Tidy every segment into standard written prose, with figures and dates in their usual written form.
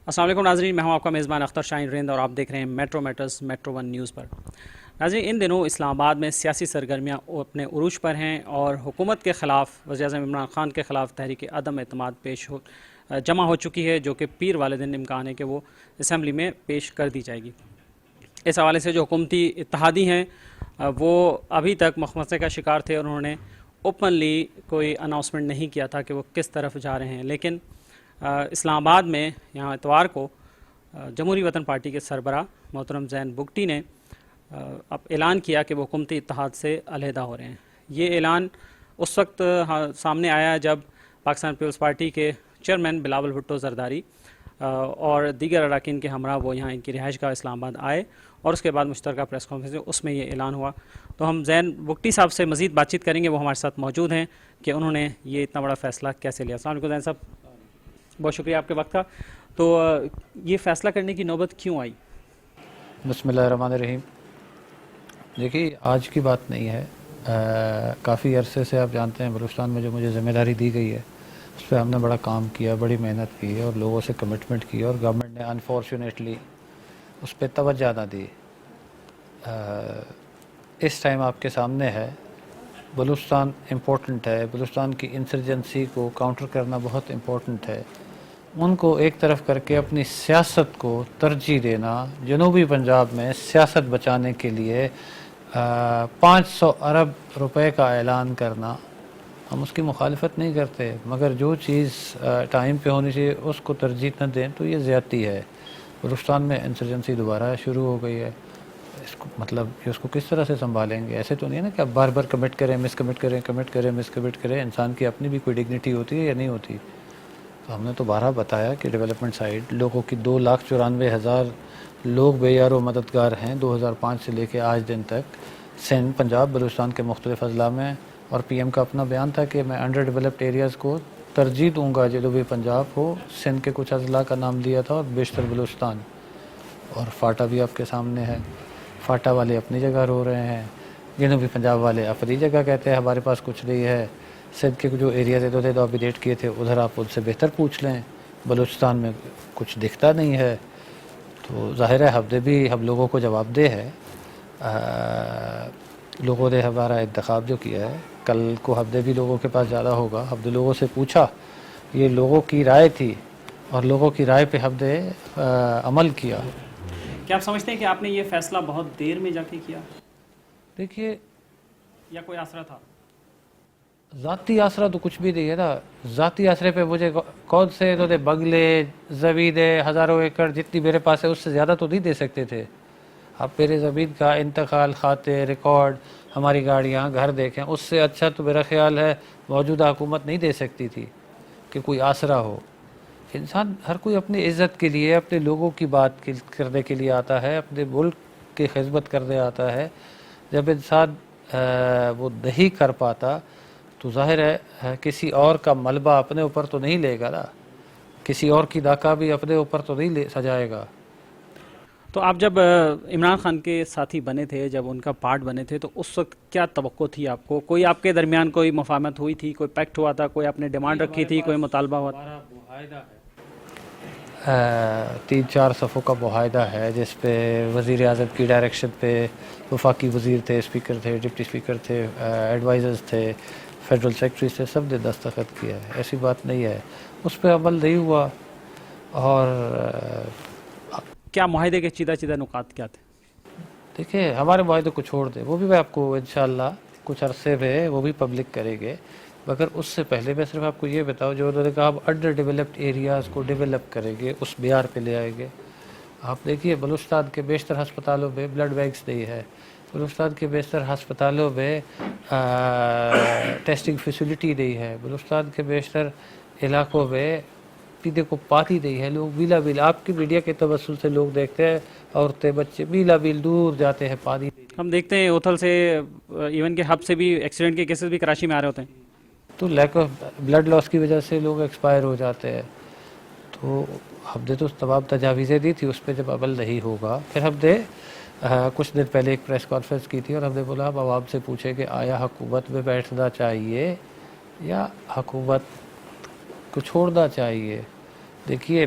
السلام علیکم ناظرین، میں ہوں آپ کا میزبان اختر شاہین رند اور آپ دیکھ رہے ہیں metro meters metro one news پر۔ ناظرین، ان دنوں اسلام آباد میں سیاسی سرگرمیاں اپنے عروج پر ہیں اور حکومت کے خلاف وزیر اعظم عمران خان کے خلاف تحریک عدم اعتماد جمع ہو چکی ہے، جو کہ پیر والے دن امکان ہے کہ وہ اسمبلی میں پیش کر دی جائے گی۔ اس حوالے سے جو حکومتی اتحادی ہیں وہ ابھی تک مخمصے کا شکار تھے اور انہوں نے اوپنلی کوئی اناؤنسمنٹ نہیں کیا تھا کہ وہ کس طرف جا رہے ہیں، لیکن اسلام آباد میں یہاں اتوار کو جمہوری وطن پارٹی کے سربراہ محترم زین بگٹی نے اب اعلان کیا کہ وہ حکومتی اتحاد سے علیحدہ ہو رہے ہیں۔ یہ اعلان اس وقت سامنے آیا جب پاکستان پیپلز پارٹی کے چیئرمین بلاول بھٹو زرداری اور دیگر اراکین کے ہمراہ وہ یہاں ان کی رہائش گاہ اسلام آباد آئے اور اس کے بعد مشترکہ پریس کانفرنس میں اس میں یہ اعلان ہوا۔ تو ہم زین بگٹی صاحب سے مزید بات چیت کریں گے، وہ ہمارے ساتھ موجود ہیں کہ انہوں نے یہ اتنا بڑا فیصلہ کیسے لیا۔ السلام علیکم زین صاحب، بہت شکریہ آپ کے وقت کا۔ تو یہ فیصلہ کرنے کی نوبت کیوں آئی؟ بسم اللہ الرحمن الرحیم۔ دیکھیے، آج کی بات نہیں ہے، کافی عرصے سے آپ جانتے ہیں بلوچستان میں جو مجھے ذمہ داری دی گئی ہے اس پہ ہم نے بڑا کام کیا، بڑی محنت کی اور لوگوں سے کمٹمنٹ کی، اور گورنمنٹ نے انفارچونیٹلی اس پہ توجہ نہ دی۔ اس ٹائم آپ کے سامنے ہے، بلوچستان امپورٹنٹ ہے، بلوچستان کی انسرجنسی کو کاؤنٹر کرنا بہت امپورٹنٹ ہے۔ ان کو ایک طرف کر کے اپنی سیاست کو ترجیح دینا، جنوبی پنجاب میں سیاست بچانے کے لیے 500 ارب روپے کا اعلان کرنا، ہم اس کی مخالفت نہیں کرتے، مگر جو چیز ٹائم پہ ہونی چاہیے اس کو ترجیح نہ دیں تو یہ زیادتی ہے۔ بلوچستان میں انسرجنسی دوبارہ شروع ہو گئی ہے، اس کو مطلب کہ اس کو کس طرح سے سنبھالیں گے؟ ایسے تو نہیں ہے نا کہ آپ بار بار کمٹ کریں، مس کمٹ کریں، کمٹ کریں، مس کمٹ کریں۔ انسان کی اپنی بھی کوئی ڈگنیٹی ہوتی ہے یا نہیں ہوتی؟ تو ہم نے تو بارہا بتایا کہ ڈیولپمنٹ سائڈ لوگوں کی 2,94,000 لوگ بے یار و مددگار ہیں 2005 سے لے کے آج دن تک، سندھ، پنجاب، بلوچستان کے مختلف اضلاع میں۔ اور پی ایم کا اپنا بیان تھا کہ میں انڈر ڈیولپڈ ایریاز کو ترجیح دوں گا، جنوبی پنجاب ہو، سندھ کے کچھ اضلاع کا نام لیا تھا اور بیشتر بلوچستان۔ اور فاٹا بھی آپ کے سامنے ہے، فاٹا والے اپنی جگہ رو رہے ہیں، جنوبی پنجاب والے اپنی جگہ کہتے ہیں ہمارے پاس کچھ نہیں ہے۔ سندھ کے جو ایریاز تھے تو اپڈیٹ کیے تھے، ادھر آپ ان سے بہتر پوچھ لیں، بلوچستان میں کچھ دکھتا نہیں ہے۔ تو ظاہر ہے ہفتے بھی ہم لوگوں کو جواب دہ ہے، لوگوں نے ہمارا انتخاب جو کیا ہے، کل کو ہفتے بھی لوگوں کے پاس زیادہ ہوگا، ہفتے لوگوں سے پوچھا، یہ لوگوں کی رائے تھی اور لوگوں کی رائے پہ ہفتے عمل کیا۔ کیا آپ سمجھتے ہیں کہ آپ نے یہ فیصلہ بہت دیر میں جا کے کیا، دیکھیے، یا کوئی آسرا تھا؟ ذاتی آسرا تو کچھ بھی نہیں ہے نا۔ ذاتی آسرے پہ مجھے کون سے انہوں نے بنگلے، زمینیں، ہزاروں ایکڑ جتنی میرے پاس ہے اس سے زیادہ تو نہیں دے سکتے تھے۔ آپ میرے زمین کا انتقال، کھاتے، ریکارڈ، ہماری گاڑیاں، گھر دیکھیں، اس سے اچھا تو میرا خیال ہے موجودہ حکومت نہیں دے سکتی تھی کہ کوئی آسرا ہو۔ انسان ہر کوئی اپنی عزت کے لیے، اپنے لوگوں کی بات کرنے کے لیے آتا ہے، اپنے ملک کی خدمت کرنے آتا ہے۔ جب انسان وہ نہیں کر پاتا تو ظاہر ہے کسی اور کا ملبہ اپنے اوپر تو نہیں لے گا نا، کسی اور کی ناکامی اپنے اوپر تو نہیں سجائے گا۔ تو آپ جب عمران خان کے ساتھی بنے تھے، جب ان کا پارٹ بنے تھے، تو اس وقت کیا توقع تھی آپ کو؟ کوئی آپ کے درمیان کوئی مفاہمت ہوئی تھی، کوئی پیکٹ ہوا تھا، کوئی آپ نے ڈیمانڈ رکھی تھی، کوئی مطالبہ ہوا تھا؟ 3-4 صفحوں کا معاہدہ ہے جس پہ وزیر اعظم کی ڈائریکشن پہ وفاقی وزیر تھے، اسپیکر تھے، ڈپٹی اسپیکر تھے، ایڈوائزرز تھے، فیڈرل سیکرٹری سے، سب نے دستخط کیا ہے۔ ایسی بات نہیں ہے، اس پہ عمل نہیں ہوا۔ اور کیا معاہدے کے چیدہ چیدہ نکات کیا تھے؟ دیکھیں، ہمارے معاہدے کو چھوڑ دیں، وہ بھی میں آپ کو انشاءاللہ کچھ عرصے میں وہ بھی پبلک کریں گے، مگر اس سے پہلے میں صرف آپ کو یہ بتاؤں، جو انہوں نے کہا ہم انڈر ڈیولپڈ ایریاز کو ڈیولپ کریں گے، اس معیار پہ لے آئیں گے۔ آپ دیکھیے، بلوچستان کے بیشتر ہسپتالوں میں بلڈ بینکس نہیں ہے، بلوچستان کے بیشتر ہسپتالوں میں ٹیسٹنگ فیسلٹی نہیں ہے، بلوچستان کے بیشتر علاقوں میں پینے کو پانی نہیں ہے۔ لوگ میلا میل، آپ کی میڈیا کے توسل سے لوگ دیکھتے ہیں، عورتیں، بچے میلا میل دور جاتے ہیں پانی۔ ہم دیکھتے ہیں اوتھل سے، ایون کے ہب سے بھی ایکسیڈنٹ کے کیسز بھی کراچی میں آ رہے ہوتے ہیں۔ تو لیک آف بلڈ لاس کی وجہ سے لوگ ایکسپائر ہو جاتے ہیں۔ تو ہم نے تو تمام تجاویزیں دی تھی، اس پہ جب عمل نہیں ہوگا، پھر ہم نے کچھ دن پہلے ایک پریس کانفرنس کی تھی اور ہم نے بولا ہم عوام سے پوچھیں کہ آیا حکومت میں بیٹھنا چاہیے یا حکومت کو چھوڑنا چاہیے۔ دیکھیے،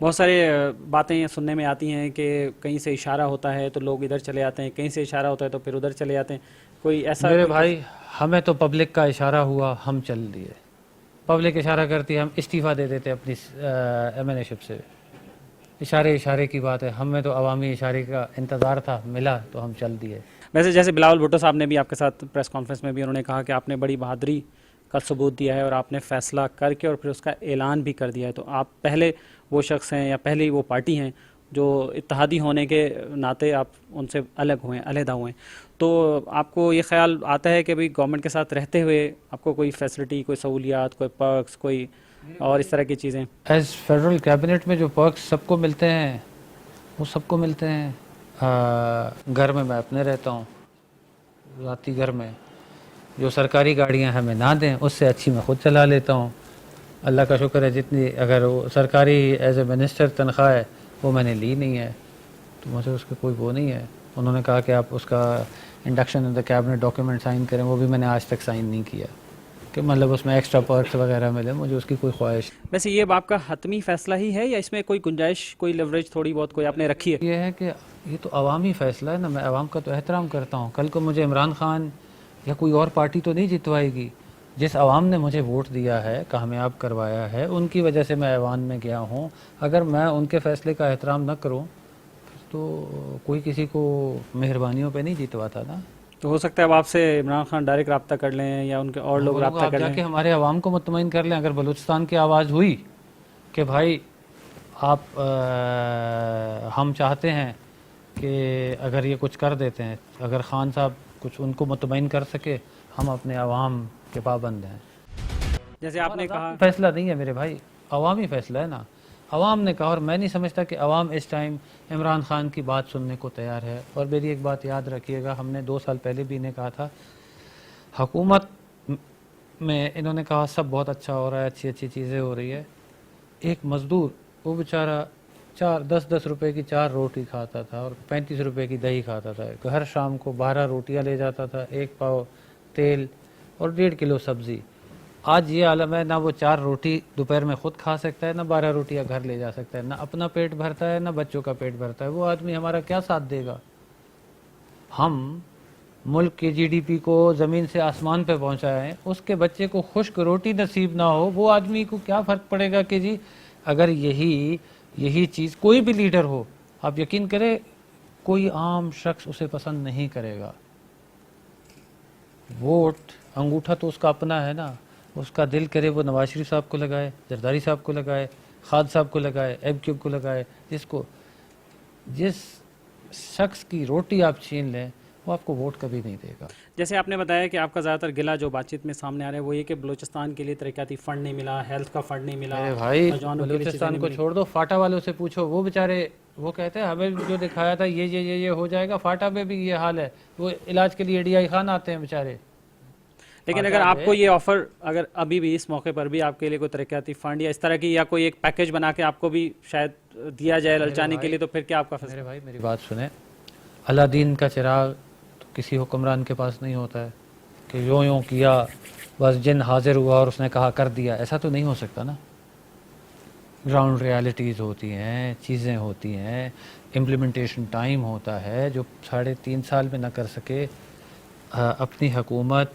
بہت سارے باتیں سننے میں آتی ہیں کہ کہیں سے اشارہ ہوتا ہے تو لوگ ادھر چلے جاتے ہیں، کہیں سے اشارہ ہوتا ہے تو پھر ادھر چلے جاتے ہیں، کوئی ایسا میرے کوئی بھائی ہمیں تو پبلک کا اشارہ ہوا ہم چل دیے، پبلک اشارہ کرتی ہے ہم استعفیٰ دے دیتے اپنی ایم این اے شپ سے، اشارے کی بات ہے، ہمیں تو عوامی اشارے کا انتظار تھا، ملا تو ہم چل دیے۔ ویسے جیسے بلاول بھٹو صاحب نے بھی آپ کے ساتھ پریس کانفرنس میں بھی انہوں نے کہا کہ آپ نے بڑی بہادری کا ثبوت دیا ہے اور آپ نے فیصلہ کر کے اور پھر اس کا اعلان بھی کر دیا ہے، تو آپ پہلے وہ شخص ہیں یا پہلی وہ پارٹی ہیں جو اتحادی ہونے کے ناطے آپ ان سے الگ ہوئے، علیحدہ ہوئے، تو آپ کو یہ خیال آتا ہے کہ بھئی گورنمنٹ کے ساتھ رہتے ہوئے آپ کو کوئی فیسلٹی، کوئی سہولیات، کوئی پرکس، کوئی اور اس طرح کی چیزیں؟ ایز فیڈرل کیبنٹ میں جو پرکس سب کو ملتے ہیں وہ سب کو ملتے ہیں۔ گھر میں اپنے رہتا ہوں، ذاتی گھر میں جو سرکاری گاڑیاں ہمیں نہ دیں اس سے اچھی میں خود چلا لیتا ہوں، اللہ کا شکر ہے، جتنی اگر وہ سرکاری ایز اے منسٹر تنخواہ ہے وہ میں نے لی نہیں ہے تو مجھے اس کا کوئی وہ نہیں ہے۔ انہوں نے کہا کہ آپ اس کا induction in the cabinet document sign کریں، وہ بھی میں نے آج تک سائن نہیں کیا کہ مطلب اس میں ایکسٹرا پرکس وغیرہ ملے، مجھے اس کی کوئی خواہش ویسے یہ آپ کا حتمی فیصلہ ہی ہے یا اس میں کوئی گنجائش، کوئی لیوریج تھوڑی بہت کوئی آپ نے رکھی ہے؟ یہ ہے کہ یہ تو عوامی فیصلہ ہے نا، میں عوام کا تو احترام کرتا ہوں، کل کو مجھے عمران خان یا کوئی اور پارٹی تو نہیں جتوائے گی، جس عوام نے مجھے ووٹ دیا ہے، کامیاب کروایا ہے، ان کی وجہ سے میں ایوان میں گیا ہوں، اگر میں ان کے فیصلے کا احترام نہ کروں تو کوئی کسی کو مہربانیوں پہ نہیں جتواتا نا۔ تو ہو سکتا ہے اب آپ سے عمران خان ڈائریکٹ رابطہ کر لیں یا ان کے اور لوگ رابطہ آپ کر جا لیں؟ کے ہمارے عوام کو مطمئن کر لیں، اگر بلوچستان کی آواز ہوئی کہ بھائی آپ ہم چاہتے ہیں کہ اگر یہ کچھ کر دیتے ہیں، اگر خان صاحب کچھ ان کو مطمئن کر سکے، ہم اپنے عوام کے پابند ہیں۔ جیسے آپ نے کہا فیصلہ نہیں ہے میرے بھائی، عوامی فیصلہ ہے نا، عوام نے کہا، اور میں نہیں سمجھتا کہ عوام اس ٹائم عمران خان کی بات سننے کو تیار ہے۔ اور میری ایک بات یاد رکھیے گا، ہم نے 2 سال پہلے بھی انہیں کہا تھا، حکومت میں انہوں نے کہا سب بہت اچھا ہو رہا ہے، اچھی چیزیں ہو رہی ہے، ایک مزدور وہ بیچارہ 10 روپے کی 4 روٹی کھاتا تھا اور 35 روپے کی دہی کھاتا تھا، ہر شام کو 12 روٹیاں لے جاتا تھا، 1 پاؤ تیل اور 1.5 کلو سبزی۔ آج یہ عالم ہے، نہ وہ 4 روٹی دوپہر میں خود کھا سکتا ہے، نہ 12 روٹیاں گھر لے جا سکتا ہے، نہ اپنا پیٹ بھرتا ہے، نہ بچوں کا پیٹ بھرتا ہے، وہ آدمی ہمارا کیا ساتھ دے گا؟ ہم ملک کے جی ڈی پی کو زمین سے آسمان پہ پہنچائے ہیں، اس کے بچے کو خشک روٹی نصیب نہ ہو، وہ آدمی کو کیا فرق پڑے گا کہ جی اگر یہی چیز کوئی بھی لیڈر ہو، آپ یقین کریں کوئی عام شخص اسے پسند نہیں کرے گا۔ ووٹ انگوٹھا تو اس کا اپنا ہے نا، اس کا دل کرے وہ نواز شریف صاحب کو لگائے، زرداری صاحب کو لگائے، خالد صاحب کو لگائے، ایب کیوب کو لگائے، جس شخص کی روٹی آپ چھین لیں وہ آپ کو ووٹ کبھی نہیں دے گا۔ جیسے آپ نے بتایا کہ آپ کا زیادہ تر گلہ جو بات چیت میں سامنے آ رہا ہے وہ یہ کہ بلوچستان کے لیے ترقیاتی فنڈ نہیں ملا، ہیلتھ کا فنڈ نہیں ملا، میرے بھائی نوجوانوں کے لیے چیزیں بلوچستان نہیں کو ملی۔ چھوڑ دو، فاٹا والوں سے پوچھو، وہ بیچارے وہ کہتے ہیں ہمیں جو دکھایا تھا یہ ہو جائے گا، فاٹا میں بھی یہ حال ہے، وہ علاج کے لیے ڈی آئی خان آتے ہیں بیچارے۔ لیکن اگر آپ کو یہ آفر، اگر ابھی بھی اس موقع پر بھی آپ کے لیے کوئی ترقیاتی فنڈ یا اس طرح کی یا کوئی ایک پیکج بنا کے آپ کو بھی شاید دیا جائے للچانے کے لیے، تو پھر کیا آپ کا فیصلہ؟ میرے بھائی میری بات سنیں، اللہ دین کا چراغ تو کسی حکمران کے پاس نہیں ہوتا ہے کہ یوں کیا بس جن حاضر ہوا اور اس نے کہا کر دیا، ایسا تو نہیں ہو سکتا نا۔ گراؤنڈ ریالٹیز ہوتی ہیں، چیزیں ہوتی ہیں، امپلیمنٹیشن ٹائم ہوتا ہے، جو 3.5 سال میں نہ کر سکے اپنی حکومت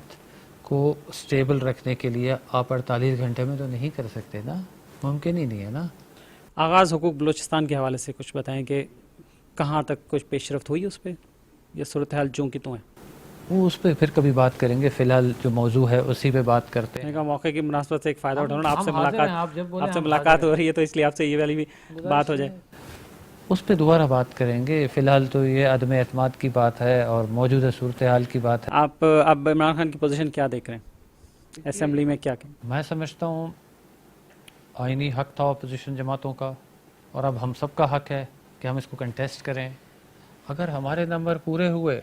کو سٹیبل رکھنے کے لیے آپ 48 گھنٹے میں تو نہیں کر سکتے نا، ممکن ہی نہیں ہے نا۔ آغاز حقوق بلوچستان کے حوالے سے کچھ بتائیں کہ کہاں تک کچھ پیش رفت ہوئی اس پہ، یہ صورتحال جو کی تو ہیں؟ وہ اس پہ پھر کبھی بات کریں گے، فی الحال جو موضوع ہے اسی پہ بات کرتے ہیں۔ موقع کی مناسبت سے ایک فائدہ اٹھانا، آپ سے آپ جب بولیں آپ سے ملاقات ہو رہی ہے تو اس لیے آپ سے یہ والی بھی بات ہو جائے، اس پہ دوبارہ بات کریں گے۔ فی الحال تو یہ عدم اعتماد کی بات ہے اور موجودہ صورتحال کی بات ہے۔ آپ اب عمران خان کی پوزیشن کیا دیکھ رہے ہیں اسمبلی میں؟ کیا کہیں؟ میں سمجھتا ہوں آئینی حق تھا اپوزیشن جماعتوں کا، اور اب ہم سب کا حق ہے کہ ہم اس کو کنٹیسٹ کریں۔ اگر ہمارے نمبر پورے ہوئے،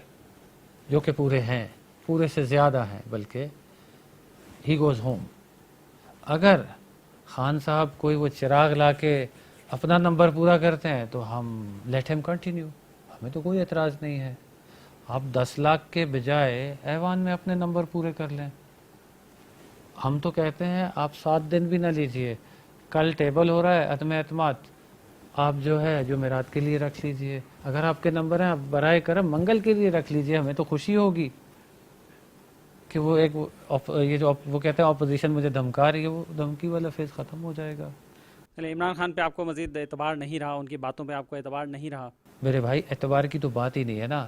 جو کہ پورے ہیں، پورے سے زیادہ ہیں بلکہ، ہی گوز ہوم۔ اگر خان صاحب کوئی وہ چراغ لا کے اپنا نمبر پورا کرتے ہیں تو ہم لیٹ ہم کنٹینیو، ہمیں تو کوئی اعتراض نہیں ہے۔ آپ 10 لاکھ کے بجائے ایوان میں اپنے نمبر پورے کر لیں۔ ہم تو کہتے ہیں آپ 7 دن بھی نہ لیجئے، کل ٹیبل ہو رہا ہے عدم اعتماد، آپ جو ہے جمعرات کے لیے رکھ لیجئے. اگر آپ کے نمبر ہیں آپ برائے کرم منگل کے لیے رکھ لیجئے, ہمیں تو خوشی ہوگی کہ وہ ایک یہ جو وہ کہتے ہیں اپوزیشن مجھے دھمکا رہی ہے, وہ دھمکی والا فیز ختم ہو جائے گا. چلے عمران خان پہ آپ کو مزید اعتبار نہیں رہا, ان کی باتوں پہ آپ کو اعتبار نہیں رہا. میرے بھائی اعتبار کی تو بات ہی نہیں ہے نا.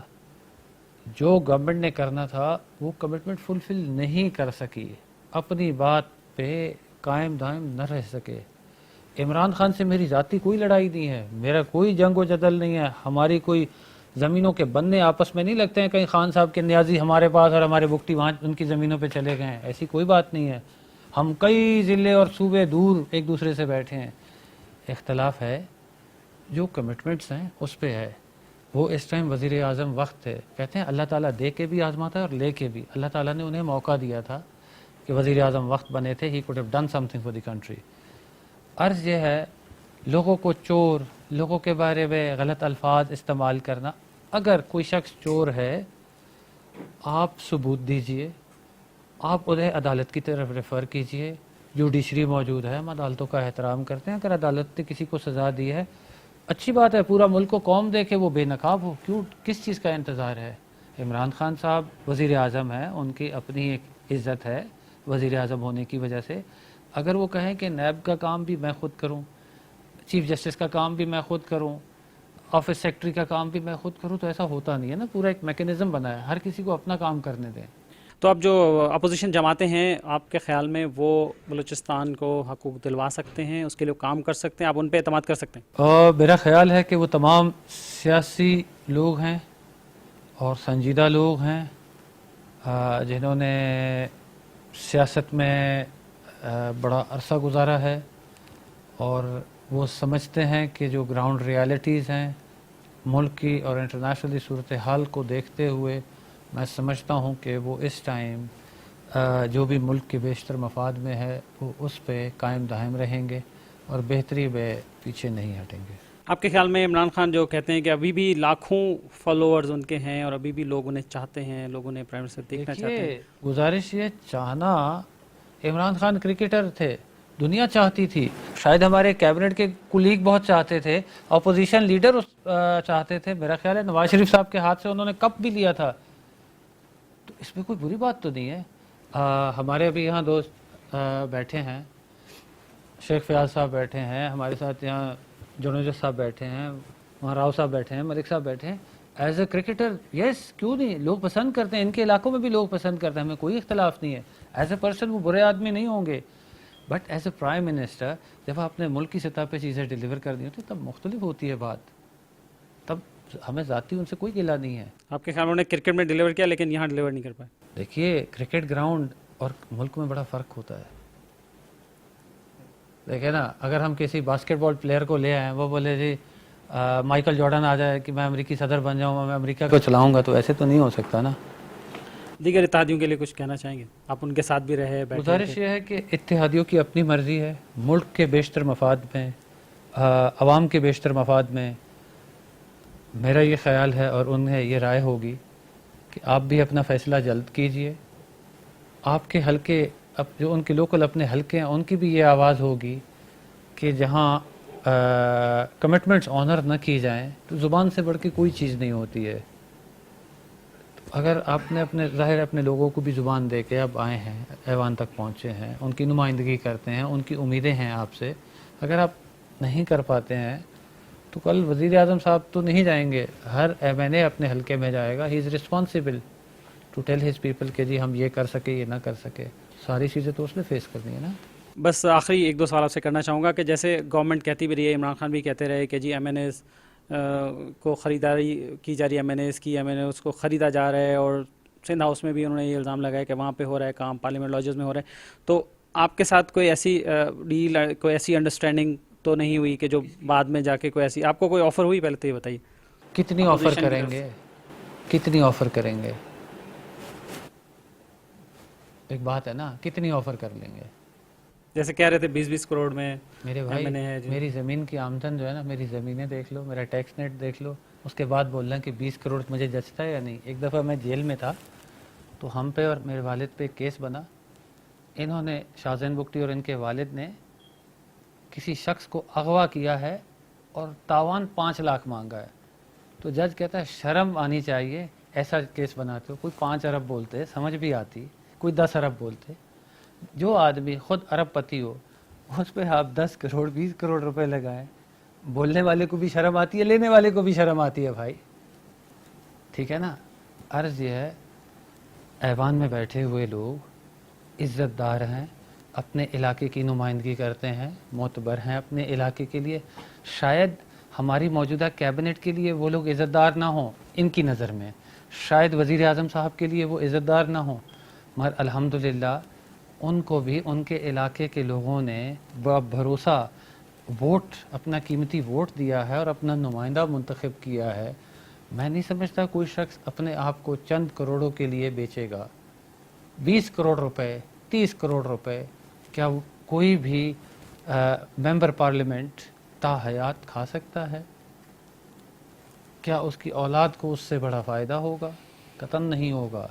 جو گورنمنٹ نے کرنا تھا وہ کمٹمنٹ فلفل نہیں کر سکی, اپنی بات پہ قائم دائم نہ رہ سکے. عمران خان سے میری ذاتی کوئی لڑائی نہیں ہے, میرا کوئی جنگ و جدل نہیں ہے, ہماری کوئی زمینوں کے بننے آپس میں نہیں لگتے ہیں, کہیں خان صاحب کے نیازی ہمارے پاس اور ہمارے بکٹی وہاں ان کی زمینوں پہ چلے گئے ہیں, ایسی کوئی بات نہیں ہے. ہم کئی ضلع اور صوبے دور ایک دوسرے سے بیٹھے ہیں. اختلاف ہے جو کمٹمنٹس ہیں اس پہ ہے. وہ اس ٹائم وزیر اعظم وقت تھے, کہتے ہیں اللہ تعالیٰ دے کے بھی آزماتا ہے اور لے کے بھی. اللہ تعالیٰ نے انہیں موقع دیا تھا کہ وزیر اعظم وقت بنے تھے, he could have done some thing for the country. عرض یہ ہے لوگوں کو چور, لوگوں کے بارے میں غلط الفاظ استعمال کرنا. اگر کوئی شخص چور ہے آپ ثبوت دیجئے, آپ انہیں عدالت کی طرف ریفر کیجئے. جوڈیشری موجود ہے, ہم عدالتوں کا احترام کرتے ہیں. اگر عدالت نے کسی کو سزا دی ہے اچھی بات ہے, پورا ملک کو قوم دیکھے وہ بے نقاب ہو, کیوں کس چیز کا انتظار ہے. عمران خان صاحب وزیر اعظم ہیں, ان کی اپنی ایک عزت ہے وزیر اعظم ہونے کی وجہ سے. اگر وہ کہیں کہ نیب کا کام بھی میں خود کروں, چیف جسٹس کا کام بھی میں خود کروں, آفس سیکرٹری کا کام بھی میں خود کروں, تو ایسا ہوتا نہیں ہے نا. پورا ایک میکینزم بنا ہے, ہر کسی کو اپنا کام کرنے دیں. تو اب جو اپوزیشن جماعتیں ہیں آپ کے خیال میں وہ بلوچستان کو حقوق دلوا سکتے ہیں, اس کے لیے کام کر سکتے ہیں, آپ ان پہ اعتماد کر سکتے ہیں؟ اور میرا خیال ہے کہ وہ تمام سیاسی لوگ ہیں اور سنجیدہ لوگ ہیں جنہوں نے سیاست میں بڑا عرصہ گزارا ہے, اور وہ سمجھتے ہیں کہ جو گراؤنڈ ریالٹیز ہیں ملک کی اور انٹرنیشنلی صورتحال کو دیکھتے ہوئے میں سمجھتا ہوں کہ وہ اس ٹائم جو بھی ملک کے بیشتر مفاد میں ہے وہ اس پہ قائم دائم رہیں گے اور بہتری میں پیچھے نہیں ہٹیں گے. آپ کے خیال میں عمران خان جو کہتے ہیں کہ ابھی بھی لاکھوں فالوورز ان کے ہیں اور ابھی بھی لوگ انہیں چاہتے ہیں, لوگ انہیں پرائم منسٹر دیکھنا چاہتے ہیں؟ گزارش یہ چاہنا, عمران خان کرکٹر تھے, دنیا چاہتی تھی, شاید ہمارے کیبنٹ کے کولیگ بہت چاہتے تھے, اپوزیشن لیڈر چاہتے تھے. میرا خیال ہے نواز شریف صاحب کے ہاتھ سے انہوں نے کپ بھی لیا تھا, تو اس میں کوئی بری بات تو نہیں ہے. ہمارے ابھی یہاں دوست بیٹھے ہیں, شیخ فیاض صاحب بیٹھے ہیں ہمارے ساتھ, یہاں جنوجت صاحب بیٹھے ہیں, وہاں راؤ صاحب بیٹھے ہیں, ملک صاحب بیٹھے ہیں. ایز اے کرکٹر یس, کیوں نہیں, لوگ پسند کرتے ہیں, ان کے علاقوں میں بھی لوگ پسند کرتے ہیں, ہمیں کوئی اختلاف نہیں ہے. ایز اے پرسن وہ برے آدمی نہیں ہوں گے, but as a prime minister جب آپ نے ملک کی سطح پہ چیزیں ڈیلیور کر دی ہوتی تب مختلف ہوتی ہے بات, تب ہمیں ذاتی ان سے کوئی گلہ نہیں ہے. آپ کے خیال میں کرکٹ میں ڈیلیور کیا لیکن یہاں ڈیلیور نہیں کر پائے؟ دیکھیے کرکٹ گراؤنڈ اور ملک میں بڑا فرق ہوتا ہے. دیکھیں نا, اگر ہم کسی باسکٹ بال پلیئر کو لے آئیں, وہ بولے جی مائیکل جارڈن آ جائے کہ میں امریکی صدر بن جاؤں, میں امریکہ کو چلاؤں گا, تو ایسے تو نہیں ہو سکتا نا. دیگر اتحادیوں کے لیے کچھ کہنا چاہیں گے؟ آپ ان کے ساتھ بھی رہے, گزارش یہ ہے کہ اتحادیوں کی اپنی مرضی ہے, ملک کے بیشتر مفاد میں, عوام کے بیشتر مفاد میں. میرا یہ خیال ہے اور انہیں یہ رائے ہوگی کہ آپ بھی اپنا فیصلہ جلد کیجئے. آپ کے حلقے جو ان کے لوکل اپنے حلقے ہیں ان کی بھی یہ آواز ہوگی کہ جہاں کمٹمنٹس آنر نہ کی جائیں تو زبان سے بڑھ کے کوئی چیز نہیں ہوتی ہے. اگر آپ نے اپنے ظاہر اپنے لوگوں کو بھی زبان دے کے اب آئے ہیں, ایوان تک پہنچے ہیں, ان کی نمائندگی کرتے ہیں, ان کی امیدیں ہیں آپ سے, اگر آپ نہیں کر پاتے ہیں تو کل وزیر اعظم صاحب تو نہیں جائیں گے, ہر ایم این اے اپنے حلقے میں جائے گا. He is responsible to tell his people کہ جی ہم یہ کر سکے یہ نہ کر سکے. ساری چیزیں تو اس نے فیس کرنی ہے نا. بس آخری ایک دو سوال آپ سے کرنا چاہوں گا کہ جیسے گورنمنٹ کہتی بھی رہی ہے, عمران خان بھی کہتے رہے کہ جی ایم این ایز کو خریداری کی جا رہی ہے, ایم این ایز کو خریدا جا رہا ہے, اور سندھ ہاؤس میں بھی انہوں نے یہ الزام لگایا کہ وہاں پہ ہو رہا ہے کام, پارلیمنٹ لاجز میں ہو رہا ہے. تو آپ کے ساتھ کوئی ایسی ڈیل, کوئی ایسی انڈرسٹینڈنگ تو نہیں ہوئی کہ جو بعد میں جا کے کوئی ایسی آپ کو کوئی آفر ہوئی؟ پہلے تو یہ بتائیے کتنی آفر کریں گے, کتنی آفر کریں گے, ایک بات ہے نا, کتنی آفر کر لیں گے. جیسے کہہ رہے تھے 20-20 کروڑ میں میرے بھائی میری زمین کی آمدن جو ہے نا, میری زمینیں دیکھ لو, میرا ٹیکس نیٹ دیکھ لو, اس کے بعد بول رہے ہیں کہ 20 کروڑ مجھے جچتا ہے یا نہیں. ایک دفعہ میں جیل میں تھا تو ہم پہ اور میرے والد پہ ایک کیس بنا. انہوں نے, شاہ زین بگٹی اور ان کے والد نے کسی شخص کو اغوا کیا ہے اور تاوان 5 لاکھ مانگا ہے. تو جج کہتا ہے شرم آنی چاہیے, ایسا کیس بناتے ہو. کوئی 5 ارب بولتے سمجھ بھی آتی, کوئی 10 ارب بولتے. جو آدمی خود ارب پتی ہو اس پہ آپ 10 کروڑ 20 کروڑ روپے لگائیں, بولنے والے کو بھی شرم آتی ہے, لینے والے کو بھی شرم آتی ہے بھائی. ٹھیک ہے نا. عرض یہ ہے, ایوان میں بیٹھے ہوئے لوگ عزت دار ہیں, اپنے علاقے کی نمائندگی کرتے ہیں, معتبر ہیں اپنے علاقے کے لیے. شاید ہماری موجودہ کیبنٹ کے لیے وہ لوگ عزت دار نہ ہوں ان کی نظر میں, شاید وزیر اعظم صاحب کے لیے وہ عزت دار نہ ہوں, مگر الحمدللہ ان کو بھی ان کے علاقے کے لوگوں نے بھروسہ ووٹ, اپنا قیمتی ووٹ دیا ہے اور اپنا نمائندہ منتخب کیا ہے. میں نہیں سمجھتا کوئی شخص اپنے آپ کو چند کروڑوں کے لیے بیچے گا. 20 کروڑ روپے 30 کروڑ روپے کیا کوئی بھی ممبر پارلیمنٹ تا حیات کھا سکتا ہے؟ کیا اس کی اولاد کو اس سے بڑا فائدہ ہوگا؟ قطعاً نہیں ہوگا.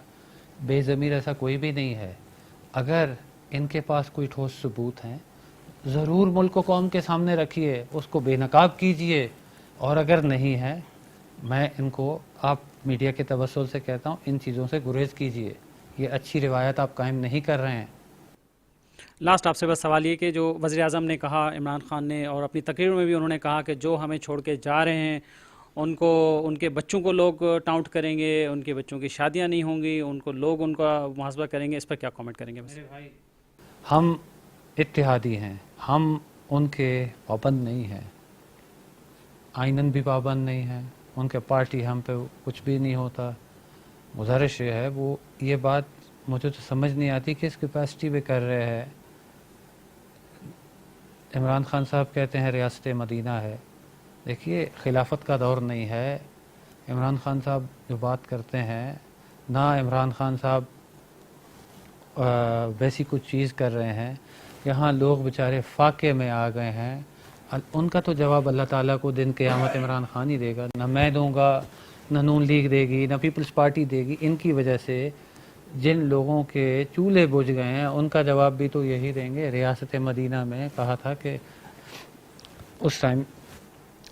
بے ضمیر ایسا کوئی بھی نہیں ہے. اگر ان کے پاس کوئی ٹھوس ثبوت ہیں ضرور ملک و قوم کے سامنے رکھیے, اس کو بے نقاب کیجئے. اور اگر نہیں ہے, میں ان کو آپ میڈیا کے توسل سے کہتا ہوں ان چیزوں سے گریز کیجئے. یہ اچھی روایت آپ قائم نہیں کر رہے ہیں. لاسٹ آپ سے بس سوال یہ کہ جو وزیر اعظم نے کہا, عمران خان نے, اور اپنی تقریر میں بھی انہوں نے کہا کہ جو ہمیں چھوڑ کے جا رہے ہیں ان کو, ان کے بچوں کو لوگ ٹاؤنٹ کریں گے, ان کے بچوں کی شادیاں نہیں ہوں گی, ان کو لوگ ان کا محاسبہ کریں گے, اس پر کیا کامنٹ کریں گے؟ بس ہم اتحادی ہیں, ہم ان کے پابند نہیں ہیں, آئینن بھی پابند نہیں ہیں, ان کے پارٹی ہم پہ کچھ بھی نہیں ہوتا. گزارش یہ ہے, وہ یہ بات مجھے تو سمجھ نہیں آتی کہ اس کیپیسٹی پہ کر رہے ہیں. عمران خان صاحب کہتے ہیں ریاست مدینہ ہے. دیکھیے خلافت کا دور نہیں ہے. عمران خان صاحب جو بات کرتے ہیں, نہ عمران خان صاحب ویسی کچھ چیز کر رہے ہیں. یہاں لوگ بیچارے فاقے میں آ گئے ہیں, ان کا تو جواب اللہ تعالیٰ کو دن قیامت عمران خان ہی دے گا. نہ میں دوں گا, نہ نون لیگ دے گی, نہ پیپلز پارٹی دے گی. ان کی وجہ سے جن لوگوں کے چولہے بجھ گئے ہیں ان کا جواب بھی تو یہی دیں گے. ریاست مدینہ میں کہا تھا کہ اس ٹائم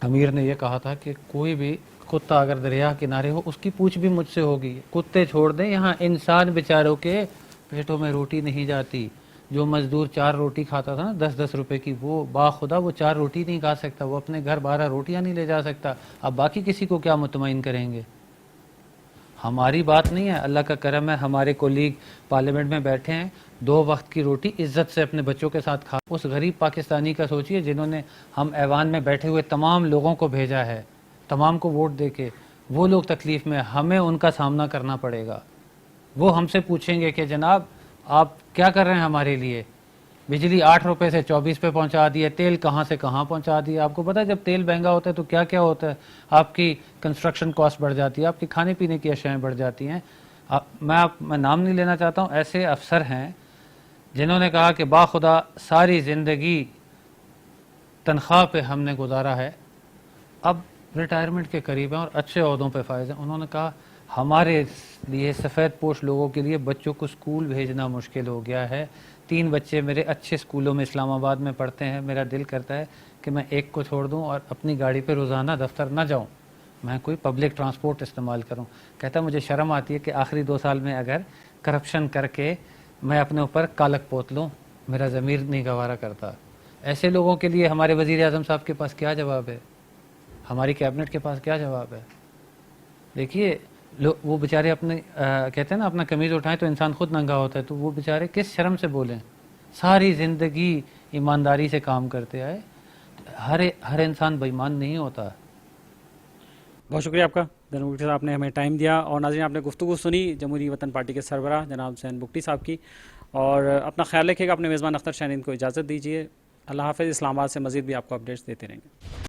امیر نے یہ کہا تھا کہ کوئی بھی کتا اگر دریا کنارے ہو اس کی پوچھ بھی مجھ سے ہوگی. کتے چھوڑ دیں, یہاں انسان بیچاروں کے پیٹوں میں روٹی نہیں جاتی. جو مزدور 4 روٹی کھاتا تھا نا 10-10 روپے کی, وہ باخدا وہ 4 روٹی نہیں کھا سکتا, وہ اپنے گھر 12 روٹیاں نہیں لے جا سکتا. اب باقی کسی کو کیا مطمئن کریں گے؟ ہماری بات نہیں ہے, اللہ کا کرم ہے ہمارے کولیگ پارلیمنٹ میں بیٹھے ہیں, 2 وقت کی روٹی عزت سے اپنے بچوں کے ساتھ کھا. اس غریب پاکستانی کا سوچئے جنہوں نے ہم ایوان میں بیٹھے ہوئے تمام لوگوں کو بھیجا ہے, تمام کو ووٹ دے کے, وہ لوگ تکلیف میں, ہمیں ان کا سامنا کرنا پڑے گا. وہ ہم سے پوچھیں گے کہ جناب آپ کیا کر رہے ہیں ہمارے لیے؟ بجلی 8 روپے سے 24 پہ پہنچا دی ہے, تیل کہاں سے کہاں پہنچا دیا. آپ کو پتہ ہے جب تیل مہنگا ہوتا ہے تو کیا کیا ہوتا ہے؟ آپ کی کنسٹرکشن کاسٹ بڑھ جاتی ہے, آپ کی کھانے پینے کی اشیاء بڑھ جاتی ہیں. میں نام نہیں لینا چاہتا ہوں, ایسے افسر ہیں جنہوں نے کہا کہ باخدا ساری زندگی تنخواہ پہ ہم نے گزارا ہے, اب ریٹائرمنٹ کے قریب ہیں اور اچھے عہدوں پہ فائز ہیں. انہوں نے کہا ہمارے لیے سفید پوش لوگوں کے لیے بچوں کو اسکول بھیجنا مشکل ہو گیا ہے. 3 بچے میرے اچھے اسکولوں میں اسلام آباد میں پڑھتے ہیں, میرا دل کرتا ہے کہ میں ایک کو چھوڑ دوں اور اپنی گاڑی پہ روزانہ دفتر نہ جاؤں, میں کوئی پبلک ٹرانسپورٹ استعمال کروں. کہتا مجھے شرم آتی ہے کہ آخری 2 سال میں اگر کرپشن کر کے میں اپنے اوپر کالک پوت لوں, میرا ضمیر نہیں گوارا کرتا. ایسے لوگوں کے لیے ہمارے وزیر اعظم صاحب کے پاس کیا جواب ہے؟ ہماری کیبنٹ کے پاس کیا جواب ہے؟ دیکھیے وہ بیچارے اپنے کہتے ہیں نا اپنا قمیض اٹھائیں تو انسان خود ننگا ہوتا ہے, تو وہ بیچارے کس شرم سے بولیں؟ ساری زندگی ایمانداری سے کام کرتے آئے. ہر انسان بے ایمان نہیں ہوتا. بہت شکریہ آپ کا جناب بگٹی صاحب, آپ نے ہمیں ٹائم دیا. اور ناظرین آپ نے گفتگو سنی جمہوری وطن پارٹی کے سربراہ جناب حسین بگٹی صاحب کی, اور اپنا خیال رکھیے گا. اپنے میزبان اختر شاہین کو اجازت دیجیے. اللہ حافظ. اسلام آباد سے مزید بھی آپ کو اپڈیٹس دیتے رہیں گے.